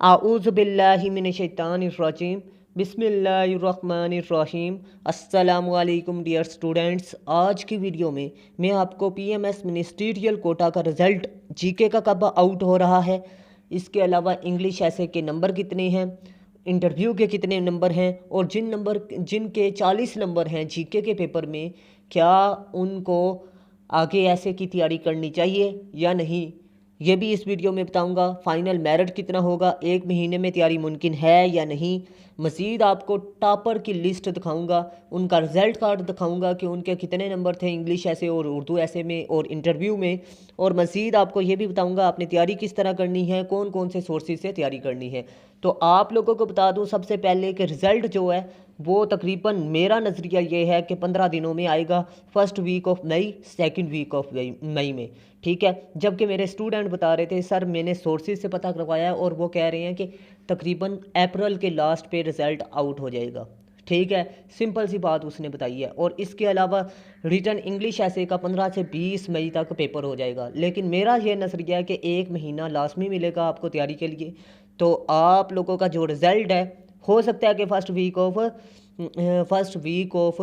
आऊज़ुबिल्लाहिमिनश्शैतानिर्रजीम बिस्मिल्लाहिर्रहमानिर्रहीम। अस्सलामु अलैकुम डियर स्टूडेंट्स। आज की वीडियो में मैं आपको पीएमएस मिनिस्ट्रियल कोटा का रिज़ल्ट जीके का कब आउट हो रहा है, इसके अलावा इंग्लिश ऐसे के नंबर कितने हैं, इंटरव्यू के कितने नंबर हैं और जिनके 40 नंबर हैं जीके के पेपर में, क्या उनको आगे ऐसे की तैयारी करनी चाहिए या नहीं, ये भी इस वीडियो में बताऊंगा। फाइनल मेरिट कितना होगा, एक महीने में तैयारी मुमकिन है या नहीं। मज़ीद आपको टॉपर की लिस्ट दिखाऊंगा, उनका रिज़ल्ट कार्ड दिखाऊंगा कि उनके कितने नंबर थे इंग्लिश ऐसे और उर्दू ऐसे में और इंटरव्यू में। और मज़ीद आपको ये भी बताऊंगा आपने तैयारी किस तरह करनी है, कौन कौन से सोर्सेज से तैयारी करनी है। तो आप लोगों को बता दूं सबसे पहले कि रिज़ल्ट जो है वो तकरीबन मेरा नज़रिया ये है कि 15 दिनों में आएगा, first week of May, second week of May में, ठीक है। जबकि मेरे स्टूडेंट बता रहे थे सर मैंने सोर्सेज से पता करवाया और वो कह रहे हैं कि तकरीबन अप्रैल के लास्ट पे रिज़ल्ट आउट हो जाएगा, ठीक है। सिंपल सी बात उसने बताई है। और इसके अलावा रिटन इंग्लिश ऐसे का 15 से 20 मई तक पेपर हो जाएगा। लेकिन मेरा ये नज़रिया है कि एक महीना लाजमी मिलेगा आपको तैयारी के लिए। तो आप लोगों का जो रिज़ल्ट है हो सकता है कि फर्स्ट वीक ऑफ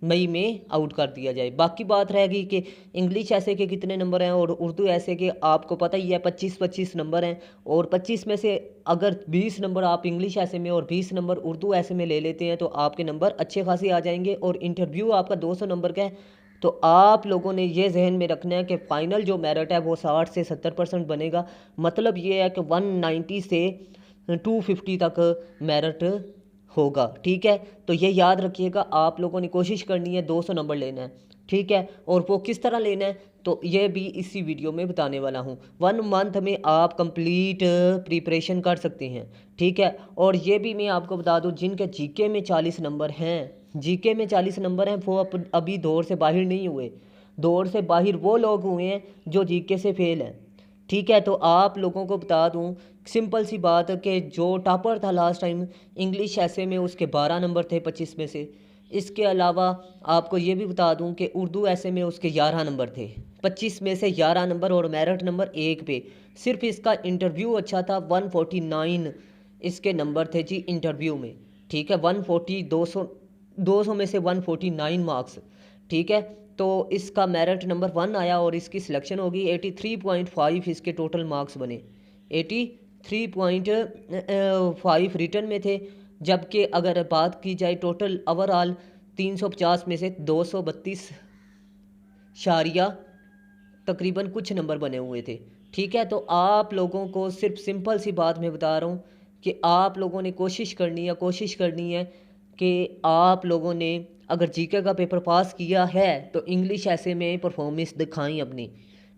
मई में आउट कर दिया जाए। बाकी बात रहेगी कि इंग्लिश ऐसे के कितने नंबर हैं और उर्दू ऐसे के आपको पता ही है 25-25 नंबर हैं। और 25 में से अगर 20 नंबर आप इंग्लिश ऐसे में और 20 नंबर उर्दू ऐसे में ले लेते हैं तो आपके नंबर अच्छे खासे आ जाएंगे। और इंटरव्यू आपका 200 नंबर का है। तो आप लोगों ने ये जहन में रखना है कि फ़ाइनल जो मेरिट है वो 60 से 70% बनेगा। मतलब ये है कि 190 से 250 तक मेरिट होगा, ठीक है। तो ये याद रखिएगा, आप लोगों ने कोशिश करनी है 200 नंबर लेना है, ठीक है। और वो किस तरह लेना है तो ये भी इसी वीडियो में बताने वाला हूँ। 1 मंथ में आप कंप्लीट प्रिपरेशन कर सकते हैं, ठीक है। और ये भी मैं आपको बता दूँ जिनके जीके में 40 नंबर हैं, जीके में 40 नंबर हैं, वो अभी दौर से बाहर नहीं हुए। दौर से बाहर वो लोग हुए हैं जो जीके से फेल हैं, ठीक है। तो आप लोगों को बता दूं सिंपल सी बात कि जो टॉपर था लास्ट टाइम इंग्लिश ऐसे में उसके 12 नंबर थे 25 में से। इसके अलावा आपको ये भी बता दूं कि उर्दू ऐसे में उसके 11 नंबर थे, 25 में से 11 नंबर और मेरिट नंबर 1 पे। सिर्फ इसका इंटरव्यू अच्छा था, 149 इसके नंबर थे जी इंटरव्यू में, ठीक है। 140 200 में से 149 मार्क्स, ठीक है। तो इसका मेरिट नंबर 1 आया और इसकी सिलेक्शन होगी। 83.5 इसके टोटल मार्क्स बने, 83.5 रिटर्न में थे। जबकि अगर बात की जाए टोटल ओवरऑल 350 में से 232 शारिया तकरीबन कुछ नंबर बने हुए थे, ठीक है। तो आप लोगों को सिर्फ सिंपल सी बात मैं बता रहा हूँ कि आप लोगों ने कोशिश करनी है कि आप लोगों ने अगर जीके का पेपर पास किया है तो इंग्लिश ऐसे में परफॉर्मेंस दिखाएं अपनी,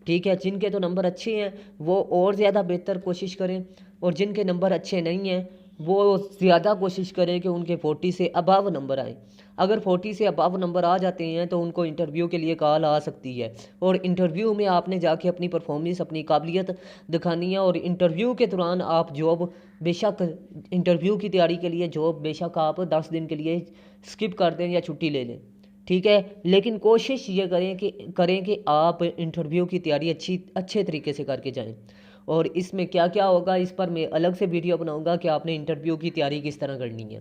ठीक है। जिनके तो नंबर अच्छे हैं वो और ज़्यादा बेहतर कोशिश करें और जिनके नंबर अच्छे नहीं हैं वो ज़्यादा कोशिश करें कि उनके 40 से अबव नंबर आए। अगर 40 से अबव नंबर आ जाते हैं तो उनको इंटरव्यू के लिए कॉल आ सकती है। और इंटरव्यू में आपने जाके अपनी परफॉर्मेंस अपनी काबिलियत दिखानी है। और इंटरव्यू के दौरान आप जॉब बेशक इंटरव्यू की तैयारी के लिए जॉब बेशक आप 10 दिन के लिए स्किप कर दें या छुट्टी ले लें, ठीक है। लेकिन कोशिश ये करें कि आप इंटरव्यू की तैयारी अच्छे तरीके से करके जाएं। और इसमें क्या क्या होगा इस पर मैं अलग से वीडियो बनाऊंगा कि आपने इंटरव्यू की तैयारी किस तरह करनी है।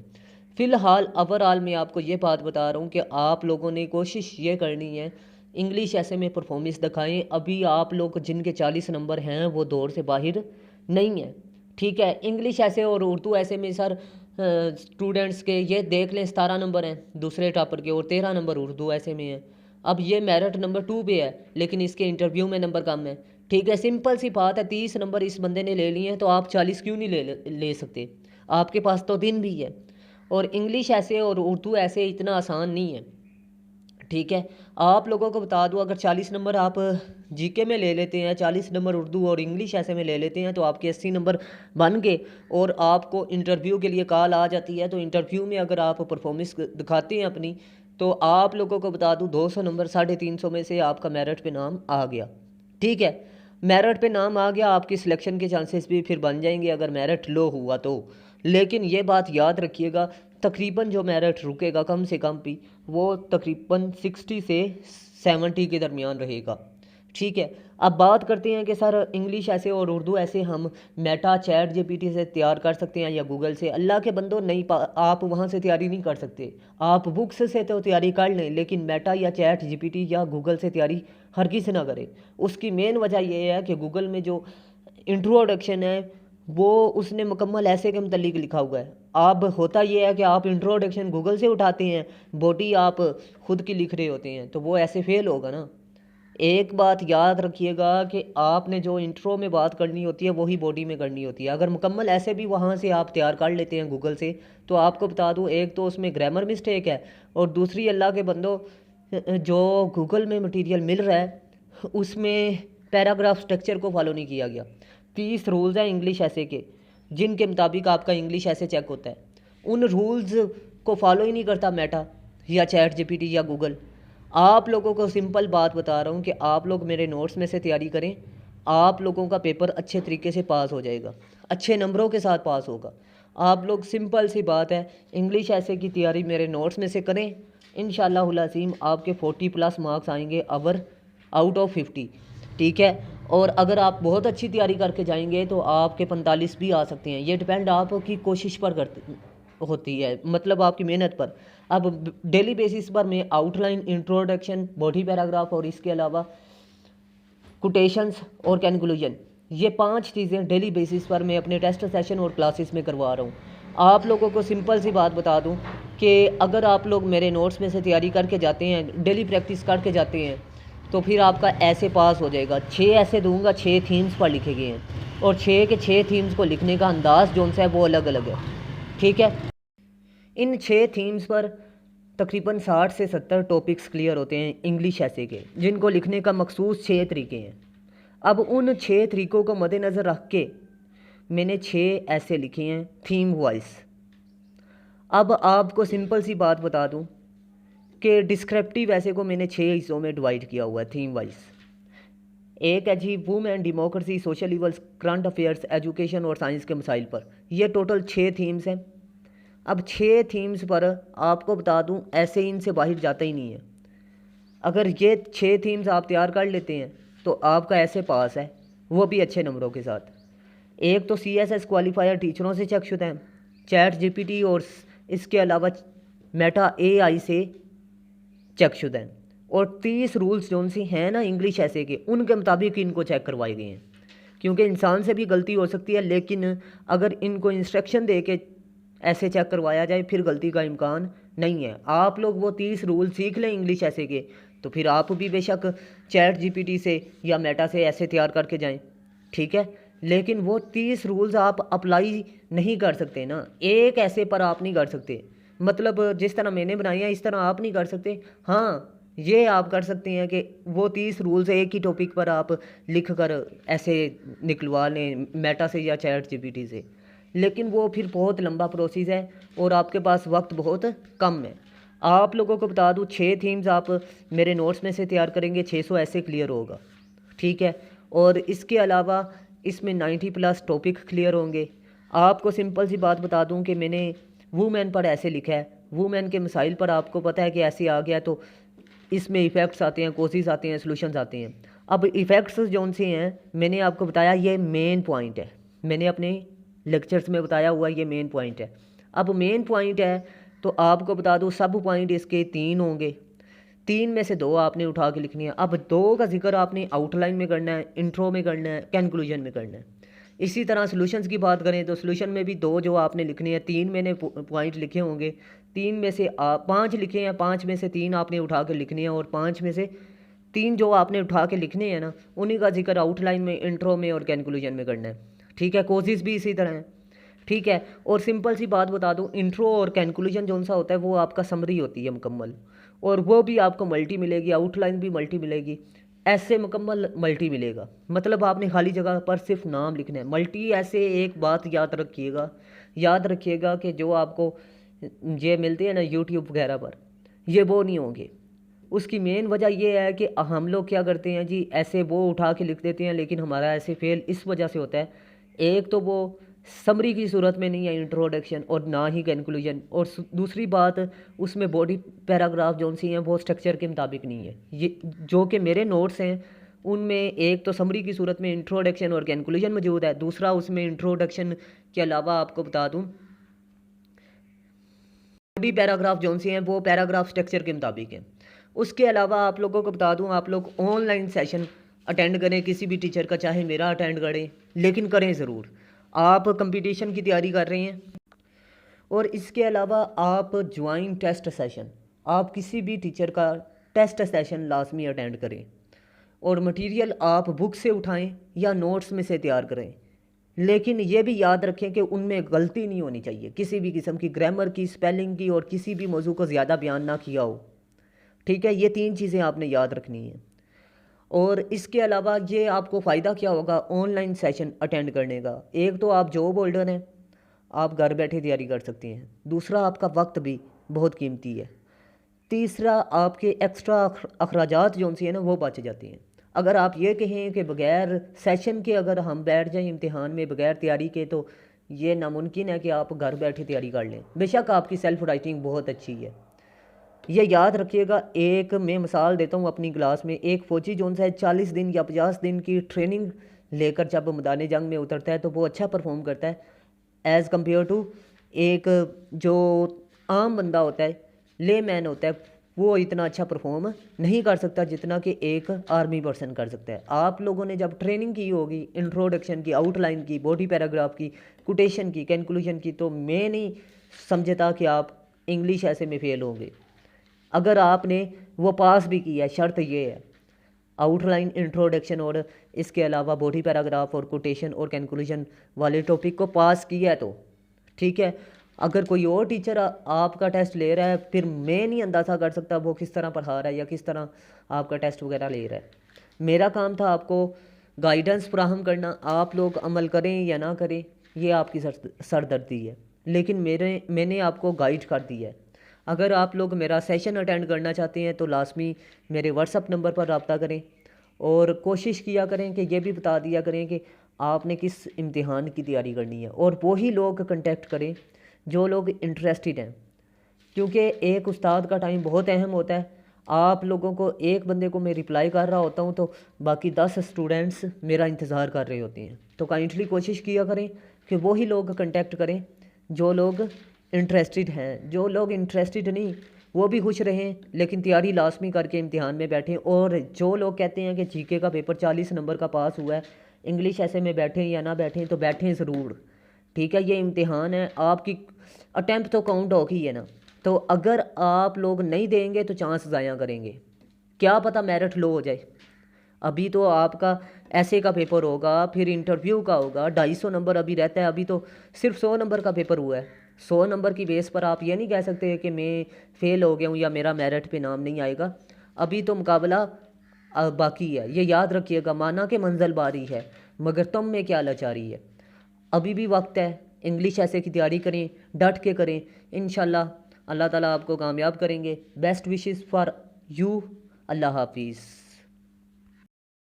फ़िलहाल ओवरऑल मैं आपको ये बात बता रहा हूँ कि आप लोगों ने कोशिश ये करनी है इंग्लिश ऐसे में परफॉर्मेंस दिखाएं। अभी आप लोग जिनके 40 नंबर हैं वो दौर से बाहर नहीं है, ठीक है। इंग्लिश ऐसे और उर्दू ऐसे में सर स्टूडेंट्स के ये देख लें 17 नंबर हैं दूसरे टॉपर के और 13 नंबर उर्दू ऐसे में हैं। अब ये मेरिट नंबर 2 पे है लेकिन इसके इंटरव्यू में नंबर कम है, ठीक है। सिंपल सी बात है, 30 नंबर इस बंदे ने ले लिए हैं तो आप 40 क्यों नहीं ले सकते, आपके पास तो दिन भी है। और इंग्लिश ऐसे और उर्दू ऐसे इतना आसान नहीं है, ठीक है। आप लोगों को बता दूं अगर 40 नंबर आप जीके में ले लेते हैं, 40 नंबर उर्दू और इंग्लिश ऐसे में ले लेते हैं तो आपके 80 नंबर बन गए। और आपको इंटरव्यू के लिए कॉल आ जाती है तो इंटरव्यू में अगर आप परफॉर्मेंस दिखाते हैं अपनी तो आप लोगों को बता दूं 200 नंबर 350 में से आपका मेरिट पे नाम आ गया, ठीक है। मेरिट पे नाम आ गया, आपकी सिलेक्शन के चांसेस भी फिर बन जाएंगे अगर मेरिट लो हुआ तो। लेकिन ये बात याद रखिएगा तकरीबन जो मेरिट रुकेगा कम से कम भी वो तकरीबन 60 से 70 के दरमियान रहेगा, ठीक है। अब बात करते हैं कि सर इंग्लिश ऐसे और उर्दू ऐसे हम मेटा चैट जीपीटी से तैयार कर सकते हैं या गूगल से। अल्लाह के बंदो नहीं आप वहाँ से तैयारी नहीं कर सकते। आप बुक्स से तो तैयारी कर लें, लेकिन मेटा या चैट जीपीटी या गूगल से तैयारी हरगिज़ ना करें। उसकी मेन वजह यह है कि गूगल में जो इंट्रोडक्शन है वो उसने मुकम्मल ऐसे के मतलब लिखा हुआ है। अब होता यह है कि आप इंट्रोडक्शन गूगल से उठाते हैं, बॉडी आप खुद की लिख रहे होते हैं, तो वो ऐसे फेल होगा ना। एक बात याद रखिएगा कि आपने जो इंट्रो में बात करनी होती है वही बॉडी में करनी होती है। अगर मुकम्मल ऐसे भी वहाँ से आप तैयार कर लेते हैं गूगल से, तो आपको बता दूँ, एक तो उसमें ग्रामर मिस्टेक है, और दूसरी अल्लाह के बंदो जो गूगल में मटेरियल मिल रहा है उसमें पैराग्राफ स्ट्रक्चर को फॉलो नहीं किया गया। 30 रूल्स हैं इंग्लिश ऐसे के जिनके मुताबिक आपका इंग्लिश ऐसे चेक होता है। उन रूल्स को फॉलो ही नहीं करता मेटा या चैट जीपीटी या गूगल। आप लोगों को सिंपल बात बता रहा हूँ कि आप लोग मेरे नोट्स में से तैयारी करें, आप लोगों का पेपर अच्छे तरीके से पास हो जाएगा, अच्छे नंबरों के साथ पास होगा। आप लोग सिंपल सी बात है, इंग्लिश ऐसे की तैयारी मेरे नोट्स में से करें, इंशाअल्लाहुल अज़ीम आपके 40+ मार्क्स आएंगे आउट ऑफ 50, ठीक है। और अगर आप बहुत अच्छी तैयारी करके जाएंगे तो आपके 45 भी आ सकते हैं। ये डिपेंड आपकी कोशिश पर होती है, मतलब आपकी मेहनत पर। अब डेली बेसिस पर मैं आउटलाइन, इंट्रोडक्शन, बॉडी पैराग्राफ और इसके अलावा कोटेशंस और कंक्लूजन, ये 5 चीज़ें डेली बेसिस पर मैं अपने टेस्ट सेशन और क्लासेस में करवा रहा हूँ। आप लोगों को सिंपल सी बात बता दूँ कि अगर आप लोग मेरे नोट्स में से तैयारी करके जाते हैं, डेली प्रैक्टिस करके जाते हैं, तो फिर आपका ऐसे पास हो जाएगा। 6 ऐसे दूंगा, 6 थीम्स पर लिखे गए हैं, और 6 के 6 थीम्स को लिखने का अंदाज़ जो सा है वो अलग अलग है, ठीक है। इन 6 थीम्स पर तकरीबन 60 से 70 टॉपिक्स क्लियर होते हैं इंग्लिश ऐसे के, जिनको लिखने का मखसूस 6 तरीके हैं। अब उन 6 तरीक़ों को मद्देनज़र रख के मैंने 6 ऐसे लिखे हैं थीम वाइज। अब आपको सिंपल सी बात बता दूं कि डिस्क्रिप्टिव ऐसे को मैंने 6 हिस्सों में डिवाइड किया हुआ है थीम वाइज। एक है जी women, democracy, social evils, current affairs, education और साइंस के मसाइल पर। ये टोटल 6 थीम्स हैं। अब 6 थीम्स पर आपको बता दूं ऐसे इनसे बाहर जाता ही नहीं है। अगर ये 6 थीम्स आप तैयार कर लेते हैं तो आपका ऐसे पास है, वो भी अच्छे नंबरों के साथ। एक तो CSS क्वालिफायर टीचरों से चेकशुदा है, चैट जीपीटी और इसके अलावा मेटा AI से चेकशुदा है, और 30 रूल्स जो सी हैं ना इंग्लिश ऐसे के, उनके मुताबिक इनको चेक करवाए गए हैं। क्योंकि इंसान से भी गलती हो सकती है, लेकिन अगर इनको इंस्ट्रक्शन दे के ऐसे चेक करवाया जाए फिर गलती का इम्कान नहीं है। आप लोग वो 30 रूल सीख लें इंग्लिश ऐसे के, तो फिर आप भी बेशक चैट जीपीटी से या मेटा से ऐसे तैयार करके जाएं, ठीक है। लेकिन वो 30 रूल्स आप अप्लाई नहीं कर सकते ना, एक ऐसे पर आप नहीं कर सकते। मतलब जिस तरह मैंने बनाई है इस तरह आप नहीं कर सकते। हाँ, ये आप कर सकते हैं कि वो 30 रूल्स एक ही टॉपिक पर आप लिख कर ऐसे निकलवा लें मेटा से या चैट जीपीटी से, लेकिन वो फिर बहुत लंबा प्रोसेस है और आपके पास वक्त बहुत कम है। आप लोगों को बता दूं 6 थीम्स आप मेरे नोट्स में से तैयार करेंगे, 600 ऐसे क्लियर होगा, ठीक है। और इसके अलावा इसमें 90+ टॉपिक क्लियर होंगे। आपको सिंपल सी बात बता दूं कि मैंने वुमेन पर ऐसे लिखा है, वुमेन के मसाइल पर आपको पता है कि ऐसे आ गया, तो इसमें इफ़ेक्ट्स आते हैं, कोसेस आते हैं, सॉल्यूशंस आते हैं। अब इफ़ेक्ट्स जौन से हैं मैंने आपको बताया ये मेन पॉइंट है, मैंने अपने लेक्चर्स में बताया हुआ ये मेन पॉइंट है। अब मेन पॉइंट है तो आपको बता दूँ सब पॉइंट इसके 3 होंगे, 3 में से 2 आपने उठा के लिखनी है। अब 2 का जिक्र आपने आउटलाइन में करना है, इंट्रो में करना है, कंक्लूजन में करना है। इसी तरह सॉल्यूशंस की बात करें तो सॉल्यूशन में भी 2 जो आपने लिखनी है, 3 मैंने पॉइंट लिखे होंगे, 3 में से 5 लिखे हैं, 5 में से 3 आपने उठा के लिखने हैं, और 5 में से 3 जो आपने उठा के लिखने हैं ना, उन्हीं का जिक्र आउटलाइन में, इंट्रो में और कंक्लूजन में करना है, ठीक है। कोशिश भी इसी तरह है, ठीक है। और सिंपल सी बात बता दूं, इंट्रो और कंक्लूजन जो सा होता है वो आपका समरी होती है मुकम्मल, और वो भी आपको मल्टी मिलेगी, आउटलाइन भी मल्टी मिलेगी, ऐसे मुकम्मल मल्टी मिलेगा। मतलब आपने खाली जगह पर सिर्फ नाम लिखना है। मल्टी ऐसे एक बात याद रखिएगा कि जो आपको ये मिलते हैं ना यूट्यूब वगैरह पर, ये वो नहीं होंगे। उसकी मेन वजह ये है कि हम लोग क्या करते हैं जी, ऐसे वो उठा के लिख देते हैं, लेकिन हमारा ऐसे फेल इस वजह से होता है, एक तो वो समरी की सूरत में नहीं है इंट्रोडक्शन, और ना ही कंक्लूजन, और दूसरी बात उसमें बॉडी पैराग्राफ जो सी हैं वो स्ट्रक्चर के मुताबिक नहीं है। ये जो कि मेरे नोट्स हैं उनमें एक तो समरी की सूरत में इंट्रोडक्शन और कंक्लूजन मौजूद है। दूसरा उसमें इंट्रोडक्शन के अलावा आपको बता दूं बॉडी पैराग्राफ जो सी हैं वो पैराग्राफ स्ट्रक्चर के मुताबिक हैं। उसके अलावा आप लोगों को बता दूं, आप लोग ऑनलाइन सेशन अटेंड करें किसी भी टीचर का, चाहे मेरा अटेंड करें, लेकिन करें ज़रूर। आप कंपटीशन की तैयारी कर रहे हैं और इसके अलावा आप ज्वाइन टेस्ट सेशन, आप किसी भी टीचर का टेस्ट सेशन लाजमी अटेंड करें और मटेरियल आप बुक से उठाएं या नोट्स में से तैयार करें। लेकिन ये भी याद रखें कि उनमें गलती नहीं होनी चाहिए, किसी भी किस्म की ग्रामर की, स्पेलिंग की, और किसी भी मौजू को ज़्यादा बयान ना किया हो। ठीक है, ये 3 चीज़ें आपने याद रखनी है। और इसके अलावा ये आपको फ़ायदा क्या होगा ऑनलाइन सेशन अटेंड करने का? एक तो आप जॉब होल्डर हैं, आप घर बैठे तैयारी कर सकते हैं। दूसरा, आपका वक्त भी बहुत कीमती है। तीसरा, आपके एक्स्ट्रा अखराजात जो हैं ना वो बच जाते हैं। अगर आप ये कहें कि बग़ैर सेशन के अगर हम बैठ जाएं इम्तिहान में बग़ैर तैयारी के, तो ये नामुमकिन है कि आप घर बैठे तैयारी कर लें। बेशक आपकी सेल्फ़ राइटिंग बहुत अच्छी है, ये याद रखिएगा। एक मैं मिसाल देता हूँ अपनी क्लास में, एक फ़ौजी जो है 40 दिन या 50 दिन की ट्रेनिंग लेकर जब मैदान जंग में उतरता है तो वो अच्छा परफॉर्म करता है एज़ कम्पेयर टू एक जो आम बंदा होता है, ले मैन होता है, वो इतना अच्छा परफॉर्म नहीं कर सकता जितना कि एक आर्मी पर्सन कर सकता है। आप लोगों ने जब ट्रेनिंग की होगी इंट्रोडक्शन की, आउटलाइन की, बॉडी पैराग्राफ की, कोटेशन की, कंक्लूजन की, तो मैं नहीं समझता कि आप इंग्लिश ऐसे में फेल होंगे। अगर आपने वो पास भी किया है, शर्त ये है आउटलाइन, इंट्रोडक्शन और इसके अलावा बॉडी पैराग्राफ और कोटेशन और कंक्लूजन वाले टॉपिक को पास किया है तो ठीक है। अगर कोई और टीचर आपका टेस्ट ले रहा है, फिर मैं नहीं अंदाज़ा कर सकता वो किस तरह पढ़ा रहा है या किस तरह आपका टेस्ट वगैरह ले रहा है। मेरा काम था आपको गाइडेंस फराहम करना, आप लोग अमल करें या ना करें ये आपकी सरदर्दी है, लेकिन मैंने आपको गाइड कर दिया है। अगर आप लोग मेरा सेशन अटेंड करना चाहते हैं तो लाजमी मेरे व्हाट्सअप नंबर पर रब्ता करें और कोशिश किया करें कि ये भी बता दिया करें कि आपने किस इम्तिहान की तैयारी करनी है, और वही लोग कांटेक्ट करें जो लोग इंटरेस्टेड हैं, क्योंकि एक उस्ताद का टाइम बहुत अहम होता है। आप लोगों को, एक बंदे को मैं रिप्लाई कर रहा होता हूँ तो बाकी 10 स्टूडेंट्स मेरा इंतज़ार कर रहे होते हैं। तो काइंडली कोशिश किया करें कि वही लोग कांटेक्ट करें जो लोग इंटरेस्टेड हैं। जो लोग इंटरेस्टेड नहीं वो भी खुश रहें, लेकिन तैयारी लाजमी करके इम्तिहान में बैठें। और जो लोग कहते हैं कि जीके का पेपर 40 नंबर का पास हुआ है, इंग्लिश ऐसे में बैठें या ना बैठें, तो बैठें ज़रूर। ठीक है, ये इम्तिहान है, आपकी अटैम्प्ट तो काउंट होगी है ना। तो अगर आप लोग नहीं देंगे तो चांस ज़ाया करेंगे, क्या पता मेरिट लो हो जाए। अभी तो आपका ऐसे का पेपर होगा, फिर इंटरव्यू का होगा, 250 नंबर अभी रहता है। अभी तो सिर्फ 100 नंबर का पेपर हुआ है। 100 नंबर की बेस पर आप ये नहीं कह सकते कि मैं फ़ेल हो गया हूँ या मेरा मेरिट पे नाम नहीं आएगा। अभी तो मुकाबला बाकी है, ये याद रखिएगा। माना कि मंजिल बारी है मगर तुम में क्या लाचारी है। अभी भी वक्त है, इंग्लिश ऐसे की तैयारी करें, डट के करें। इंशाल्लाह अल्लाह ताला आपको कामयाब करेंगे। Best wishes for you. अल्लाह हाफिज़।